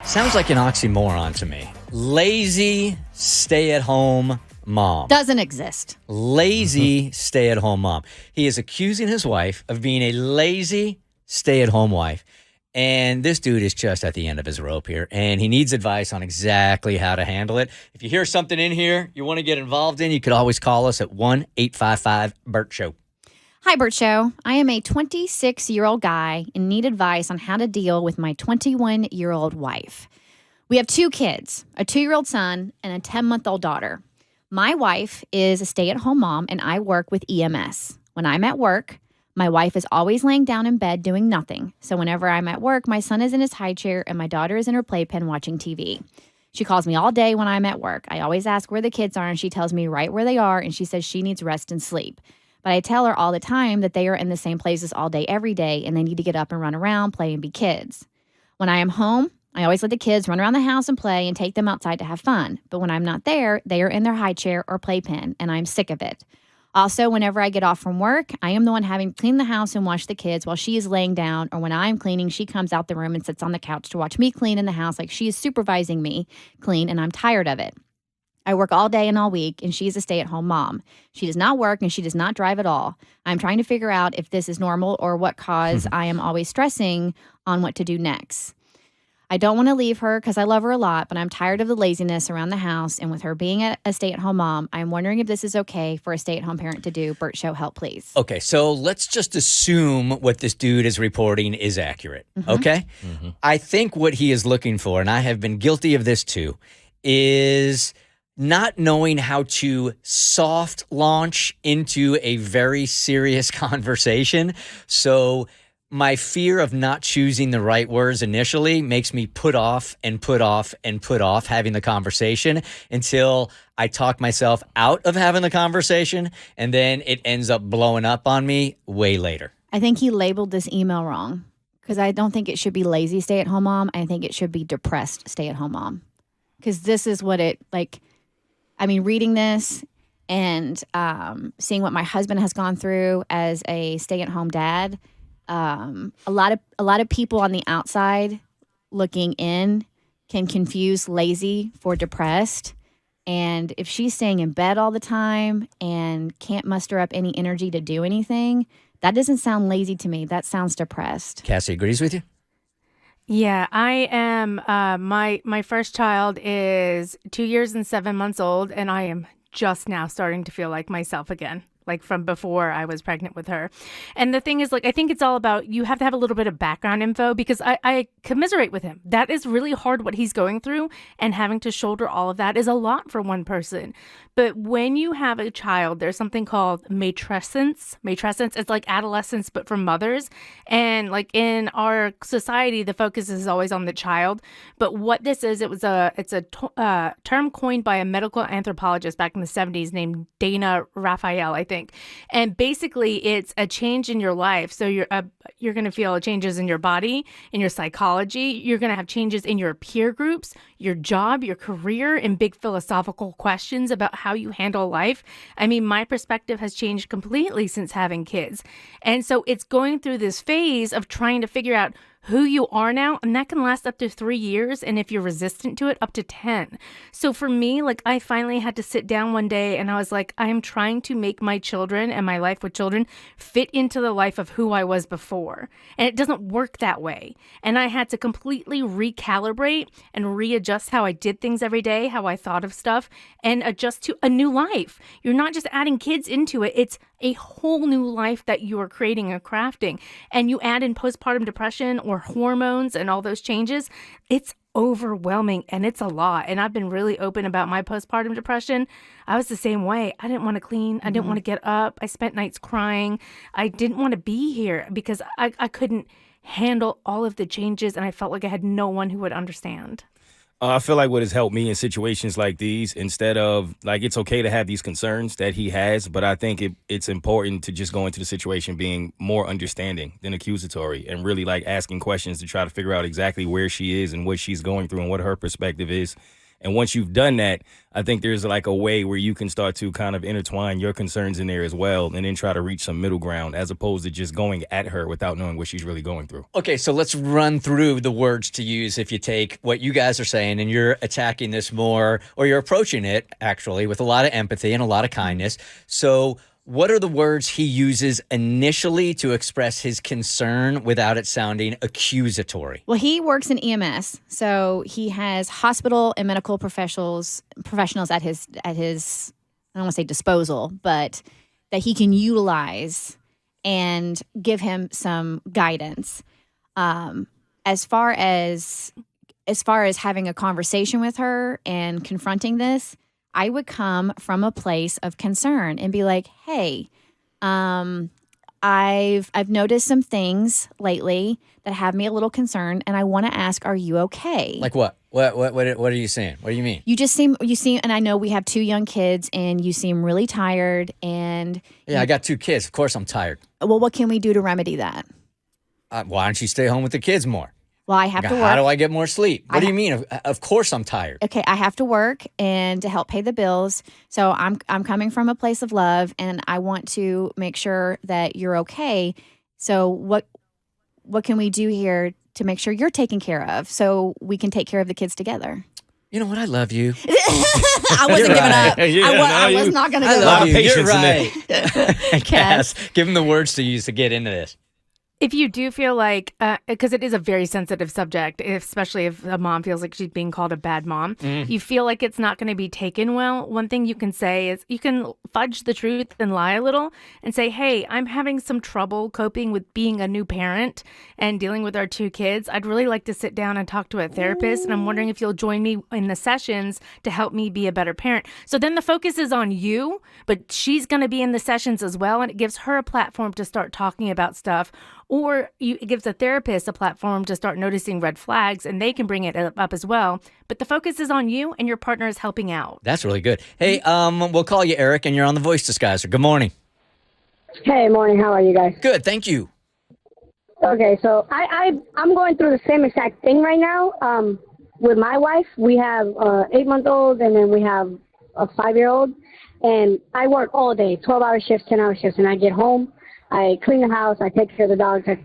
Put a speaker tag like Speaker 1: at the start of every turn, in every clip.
Speaker 1: Sounds like an oxymoron to me. Lazy, stay-at-home mom.
Speaker 2: Doesn't exist.
Speaker 1: Lazy, stay-at-home mom. He is accusing his wife of being a lazy, stay-at-home wife. And this dude is just at the end of his rope here, and he needs advice on exactly how to handle it. If you hear something in here you want to get involved in, you could always call us at 1-855-BERT-SHOW.
Speaker 2: Hi, Bert Show. I am a 26-year-old guy and need advice on how to deal with my 21-year-old wife. We have 2 kids, a 2-year-old son and a 10-month-old daughter. My wife is a stay-at-home mom, and I work with EMS. When I'm at work, my wife is always laying down in bed doing nothing. So whenever I'm at work, my son is in his high chair and my daughter is in her playpen watching TV. She calls me all day when I'm at work. I always ask where the kids are, and she tells me right where they are, and she says she needs rest and sleep. But I tell her all the time that they are in the same places all day, every day, and they need to get up and run around, play, and be kids. When I am home, I always let the kids run around the house and play and take them outside to have fun. But when I'm not there, they are in their high chair or playpen, and I'm sick of it. Also, whenever I get off from work, I am the one having to clean the house and wash the kids while she is laying down, or when I'm cleaning, she comes out the room and sits on the couch to watch me clean in the house like she is supervising me clean, and I'm tired of it. I work all day and all week, and she's a stay-at-home mom. She does not work, and she does not drive at all. I'm trying to figure out if this is normal or what cause I am always stressing on what to do next. I don't want to leave her because I love her a lot, but I'm tired of the laziness around the house, and with her being a stay-at-home mom, I'm wondering if this is okay for a stay-at-home parent to do. Bert Show, help, please.
Speaker 1: Okay, so let's just assume what this dude is reporting is accurate, okay? I think what he is looking for, and I have been guilty of this too, is not knowing how to soft launch into a very serious conversation. So my fear of not choosing the right words initially makes me put off and put off and put off having the conversation until I talk myself out of having the conversation, and then it ends up blowing up on me way later.
Speaker 2: I think he labeled this email wrong because I don't think it should be lazy stay-at-home mom. I think it should be depressed stay-at-home mom, because this is what it, like, I mean, reading this and seeing what my husband has gone through as a stay-at-home dad, a lot of people on the outside looking in can confuse lazy for depressed. And if she's staying in bed all the time and can't muster up any energy to do anything, that doesn't sound lazy to me. That sounds depressed.
Speaker 1: Cassie agrees with you?
Speaker 3: Yeah, I am. My first child is 2 years and 7 months old, and I am just now starting to feel like myself again, like from before I was pregnant with her. And the thing is, like, I think it's all about, you have to have a little bit of background info, because I commiserate with him. That is really hard, what he's going through, and having to shoulder all of that is a lot for one person. But when you have a child, there's something called matrescence. Matrescence is like adolescence, but for mothers. And like in our society, the focus is always on the child. But what this is, it's a term coined by a medical anthropologist back in the 70s named Dana Raphael, I think. And basically, it's a change in your life. So you're going to feel changes in your body, in your psychology. You're going to have changes in your peer groups, your job, your career, and big philosophical questions about how you handle life. I mean, my perspective has changed completely since having kids. And so it's going through this phase of trying to figure out who you are now, and that can last up to 3 years, and if you're resistant to it, up to 10. So for me, like, I finally had to sit down one day and I was like, I'm trying to make my children and my life with children fit into the life of who I was before. And it doesn't work that way. And I had to completely recalibrate and readjust how I did things every day, how I thought of stuff, and adjust to a new life. You're not just adding kids into it, it's a whole new life that you are creating and crafting. And you add in postpartum depression or hormones and all those changes, it's overwhelming and it's a lot. And I've been really open about my postpartum depression. I was the same way. I didn't want to clean. I didn't want to get up. I spent nights crying. I didn't want to be here because I couldn't handle all of the changes, and I felt like I had no one who would understand.
Speaker 4: I feel like what has helped me in situations like these, instead of, like, it's okay to have these concerns that he has, but I think it's important to just go into the situation being more understanding than accusatory, and really, like, asking questions to try to figure out exactly where she is and what she's going through and what her perspective is. And once you've done that, I think there's like a way where you can start to kind of intertwine your concerns in there as well, and then try to reach some middle ground as opposed to just going at her without knowing what she's really going through.
Speaker 1: Okay, so let's run through the words to use if you take what you guys are saying and you're attacking this more, or you're approaching it actually with a lot of empathy and a lot of kindness. So what are the words he uses initially to express his concern without it sounding accusatory?
Speaker 2: Well, he works in EMS, so he has hospital and medical professionals at his I don't want to say disposal, but that he can utilize and give him some guidance. As far as having a conversation with her and confronting this, I would come from a place of concern and be like, "Hey, I've noticed some things lately that have me a little concerned, and I want to ask, are you okay?"
Speaker 1: Like what? What are you saying? What do you mean?
Speaker 2: You seem, and I know we have 2 young kids, and you seem really tired. And
Speaker 1: Yeah, I got 2 kids. Of course I'm tired.
Speaker 2: well, what can we do to remedy that?
Speaker 1: Why don't you stay home with the kids more?
Speaker 2: Well, I have to work.
Speaker 1: How do I get more sleep? What do you mean? Of course I'm tired.
Speaker 2: Okay, I have to work and to help pay the bills. So I'm coming from a place of love, and I want to make sure that you're okay. So what can we do here to make sure you're taken care of, so we can take care of the kids together?
Speaker 1: You know what? I love you.
Speaker 2: I wasn't giving up. I was not going to give
Speaker 1: love
Speaker 2: up.
Speaker 1: you. You're right.
Speaker 2: Cass.
Speaker 1: Give him the words to use to get into this.
Speaker 3: If you do feel like, because it is a very sensitive subject, especially if a mom feels like she's being called a bad mom, you feel like it's not going to be taken well, one thing you can say is you can fudge the truth and lie a little and say, "Hey, I'm having some trouble coping with being a new parent and dealing with our 2 kids. I'd really like to sit down and talk to a therapist, and I'm wondering if you'll join me in the sessions to help me be a better parent." So then the focus is on you, but she's going to be in the sessions as well, and it gives her a platform to start talking about stuff. Or it gives a therapist a platform to start noticing red flags, and they can bring it up as well. But the focus is on you, and your partner is helping out.
Speaker 1: That's really good. Hey, we'll call you Eric, and you're on the Voice Disguiser. Good morning.
Speaker 5: Hey, morning. How are you guys?
Speaker 1: Good, thank you.
Speaker 5: Okay, so I'm going through the same exact thing right now. With my wife, we have 8-month-old, and then we have a 5-year-old. And I work all day, 12-hour shifts, 10-hour shifts, and I get home. I clean the house, I take care of the dogs, I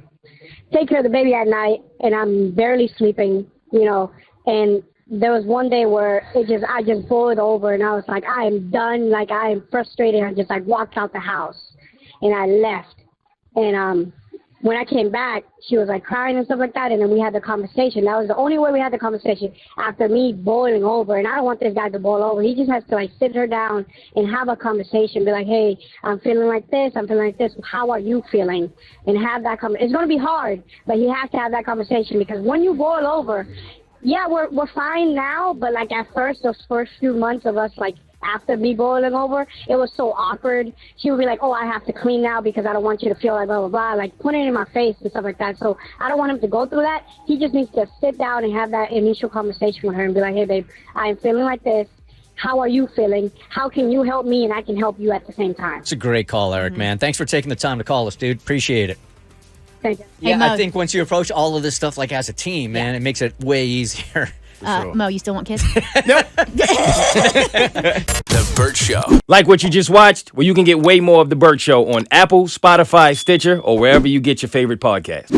Speaker 5: take care of the baby at night, and I'm barely sleeping, and there was one day where I just boiled over, and I was like, I am done, like I am frustrated. I just walked out the house, and I left, and when I came back, she was crying and stuff like that, and then we had the conversation. That was the only way we had the conversation after me boiling over, and I don't want this guy to boil over. He just has to sit her down and have a conversation, be like, "Hey, I'm feeling like this, I'm feeling like this. How are you feeling?" And have that conversation. It's going to be hard, but he has to have that conversation, because when you boil over, yeah, we're fine now, but at first, those first few months of us after me boiling over, it was so awkward. She would be like, "Oh, I have to clean now because I don't want you to feel like blah, blah, blah," putting it in my face and stuff like that. So I don't want him to go through that. He just needs to sit down and have that initial conversation with her and be like, "Hey, babe, I'm feeling like this. How are you feeling? How can you help me and I can help you at the same time?"
Speaker 1: It's a great call, Eric, man. Thanks for taking the time to call us, dude. Appreciate it.
Speaker 5: Thank you.
Speaker 1: Yeah,
Speaker 2: Mo.
Speaker 1: I think once you approach all of this stuff as a team, man, it makes it way easier.
Speaker 2: Mo, you still want kids?
Speaker 6: The Bert Show.
Speaker 4: Like what you just watched? Well, you can get way more of The Bert Show on Apple, Spotify, Stitcher, or wherever you get your favorite podcast.